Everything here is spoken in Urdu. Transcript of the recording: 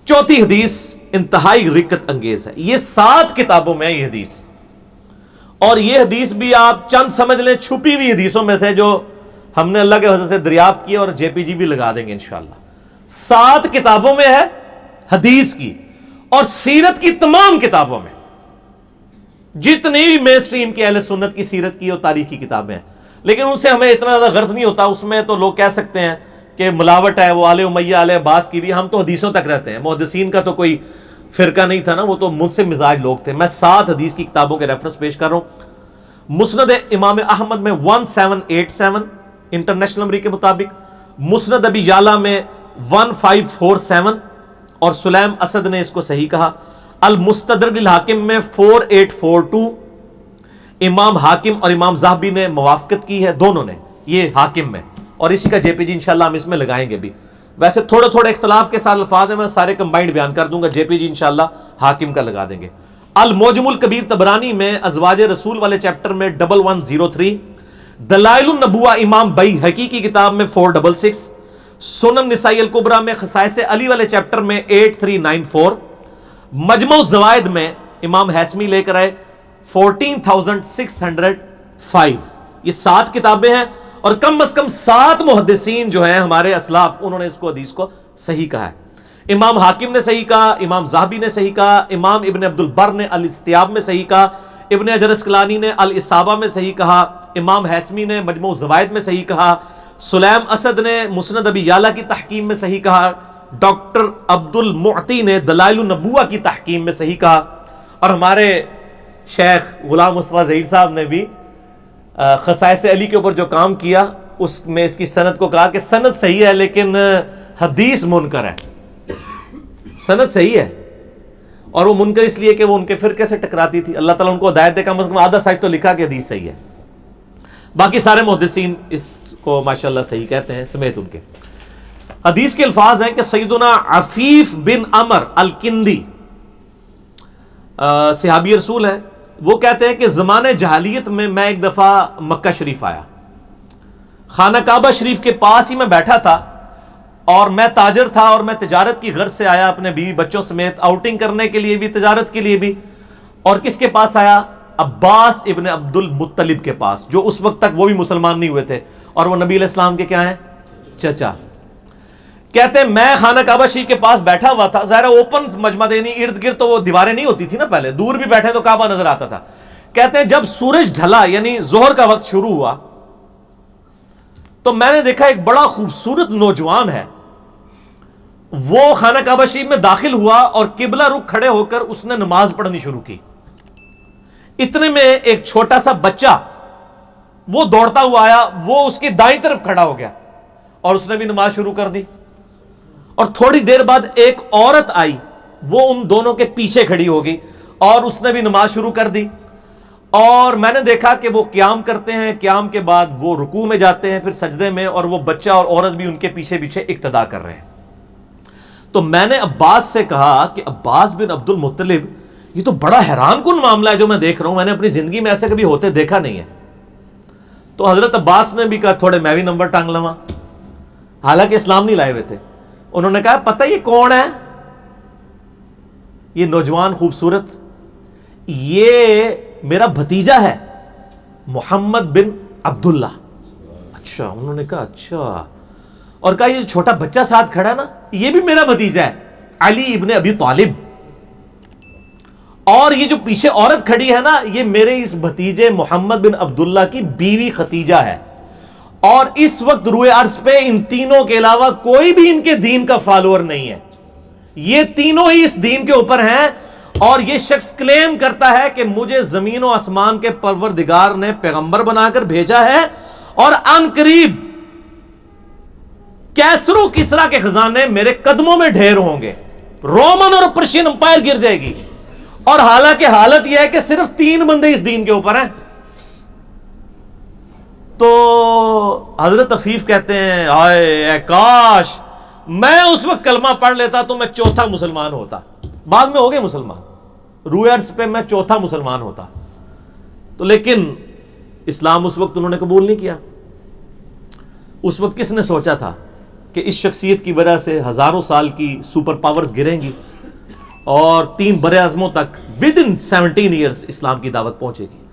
چوتھی حدیث انتہائی رکت انگیز ہے. یہ 7 کتابوں میں یہ حدیث, اور یہ حدیث بھی آپ چند سمجھ لیں چھپی ہوئی حدیثوں میں سے جو ہم نے اللہ کے فضل سے دریافت کی, اور جے پی جی بھی لگا دیں گے انشاءاللہ. 7 کتابوں میں ہے حدیث کی, اور سیرت کی تمام کتابوں میں, جتنی بھی مین سٹریم کی اہل سنت کی سیرت کی اور تاریخ کی کتابیں ہیں, لیکن ان سے ہمیں اتنا زیادہ غرض نہیں ہوتا. اس میں تو لوگ کہہ سکتے ہیں کہ ملاوٹ ہے, وہ آل امیہ آل عباس کی بھی, ہم تو حدیثوں تک رہتے ہیں. محدثین کا تو کوئی فرقہ نہیں تھا نا, وہ تو منصف مزاج لوگ تھے. میں 7 حدیث کی کتابوں کے ریفرنس پیش کر رہا ہوں. مسند امام احمد میں 1787 انٹرنیشنل نمبر کے مطابق, مسند ابی یعلا میں 1547, اور سلیم اسد نے اس کو صحیح کہا. المستدرک الحاکم میں 4842, امام حاکم اور امام ذہبی نے موافقت کی ہے, دونوں نے, یہ حاکم میں, اور اسی کا جے پی جی انشاءاللہ ہم اس میں لگائیں گے بھی. ویسے تھوڑے تھوڑے اختلاف کے ساتھ الفاظ ہیں, میں سارے کمبائنڈ بیان کر دوں گا, جے پی جی انشاءاللہ حاکم کا لگا دیں گے. المعجم الکبیر طبرانی میں ازواج رسول والے چیپٹر میں 1103, دلائل النبوہ امام بیہقی کی کتاب میں 466, سنن نسائی الکبریٰ میں خصائص علی والے چیپٹر میں 8394, مجمع الزوائد میں امام حیثمی لے کر آئے 14605. یہ 7 کتابیں ہیں, اور کم از کم 7 محدثین جو ہیں ہمارے اسلاف, انہوں نے اس کو حدیث کو صحیح کہا ہے. امام حاکم نے صحیح کہا, امام ذہبی نے صحیح کہا, امام ابن عبد البر نے الاستیاب میں صحیح کہا, ابن حجر اسقلانی نے الاصابہ میں صحیح کہا, امام حیثمی نے مجموع الزوائد میں صحیح کہا, سلیم اسد نے مسند ابی یعلا کی تحکیم میں صحیح کہا, ڈاکٹر عبد المعطی نے دلائل النبوہ کی تحکیم میں صحیح کہا, اور ہمارے شیخ غلام مصطفیٰ ظہیر صاحب نے بھی خصائص علی کے اوپر جو کام کیا, اس میں اس کی سند کو کہا کہ سند صحیح ہے لیکن حدیث منکر ہے. سند صحیح ہے, اور وہ منکر اس لیے کہ وہ ان کے فرقے سے ٹکراتی تھی. اللہ تعالیٰ ان کو ہدایت دے, کم از کم آدھا سچ تو لکھا کہ حدیث صحیح ہے. باقی سارے محدثین اس کو ماشاءاللہ صحیح کہتے ہیں سمیت ان کے. حدیث کے الفاظ ہیں کہ سیدنا عفیف بن عمر الکندی صحابی رسول ہے, وہ کہتے ہیں کہ زمانے جہالیت میں ایک دفعہ مکہ شریف آیا, خانہ کعبہ شریف کے پاس ہی میں بیٹھا تھا, اور میں تاجر تھا, اور میں تجارت کی غرض سے آیا اپنے بیوی بچوں سمیت, آؤٹنگ کرنے کے لیے بھی, تجارت کے لیے بھی. اور کس کے پاس آیا؟ عباس ابن عبد المطلب کے پاس, جو اس وقت تک وہ بھی مسلمان نہیں ہوئے تھے, اور وہ نبی علیہ السلام کے کیا ہیں؟ چچا. کہتے ہیں میں خانہ کعبہ شریف کے پاس بیٹھا ہوا تھا, ظاہر اوپن مجمع دینی, ارد گرد تو وہ دیواریں نہیں ہوتی تھی نا پہلے, دور بھی بیٹھے تو کعبہ نظر آتا تھا. کہتے ہیں جب سورج ڈھلا یعنی ظہر کا وقت شروع ہوا, تو میں نے دیکھا ایک بڑا خوبصورت نوجوان ہے, وہ خانہ کعبہ شریف میں داخل ہوا اور قبلہ رخ کھڑے ہو کر اس نے نماز پڑھنی شروع کی. اتنے میں ایک چھوٹا سا بچہ وہ دوڑتا ہوا آیا, وہ اس کی دائیں طرف کھڑا ہو گیا, اور اس نے بھی نماز شروع کر دی. اور تھوڑی دیر بعد ایک عورت آئی, وہ ان دونوں کے پیچھے کھڑی ہو گئی, اور اس نے بھی نماز شروع کر دی. اور میں نے دیکھا کہ وہ قیام کرتے ہیں, قیام کے بعد وہ رکوع میں جاتے ہیں, پھر سجدے میں, اور وہ بچہ اور عورت بھی ان کے پیچھے پیچھے اقتدا کر رہے ہیں. تو میں نے عباس سے کہا کہ عباس بن عبد المطلب, یہ تو بڑا حیران کن معاملہ ہے جو میں دیکھ رہا ہوں, میں نے اپنی زندگی میں ایسے کبھی ہوتے دیکھا نہیں ہے. تو حضرت عباس نے بھی کہا تھوڑے میں بھی نمبر ٹانگ لواں, حالانکہ اسلام نہیں لائے ہوئے تھے. انہوں نے کہا پتہ یہ کون ہے؟ یہ نوجوان خوبصورت, یہ میرا بھتیجا ہے محمد بن عبداللہ. اچھا, انہوں نے کہا اچھا, اور کہا یہ چھوٹا بچہ ساتھ کھڑا ہے نا, یہ بھی میرا بھتیجا ہے علی ابن ابی طالب, اور یہ جو پیچھے عورت کھڑی ہے نا, یہ میرے اس بھتیجے محمد بن عبداللہ کی بیوی ختیجہ ہے. اور اس وقت روئے عرض پہ ان تینوں کے علاوہ کوئی بھی ان کے دین کا فالوور نہیں ہے, یہ تینوں ہی اس دین کے اوپر ہیں. اور یہ شخص کلیم کرتا ہے کہ مجھے زمین و آسمان کے پروردگار نے پیغمبر بنا کر بھیجا ہے, اور ان قریب کیسر و کسرا کے خزانے میرے قدموں میں ڈھیر ہوں گے, رومن اور پرشین امپائر گر جائے گی. اور حالانکہ حالت یہ ہے کہ صرف 3 بندے اس دین کے اوپر ہیں. تو حضرت عفیف کہتے ہیں آئے اے کاش میں اس وقت کلمہ پڑھ لیتا تو میں چوتھا مسلمان ہوتا. بعد میں ہو گئے مسلمان, روئے عرض پہ میں چوتھا مسلمان ہوتا. تو لیکن اسلام اس وقت انہوں نے قبول نہیں کیا. اس وقت کس نے سوچا تھا کہ اس شخصیت کی وجہ سے ہزاروں سال کی سپر پاورز گریں گی اور 3 بر اعظموں تک ود ان 17 ایئرس اسلام کی دعوت پہنچے گی.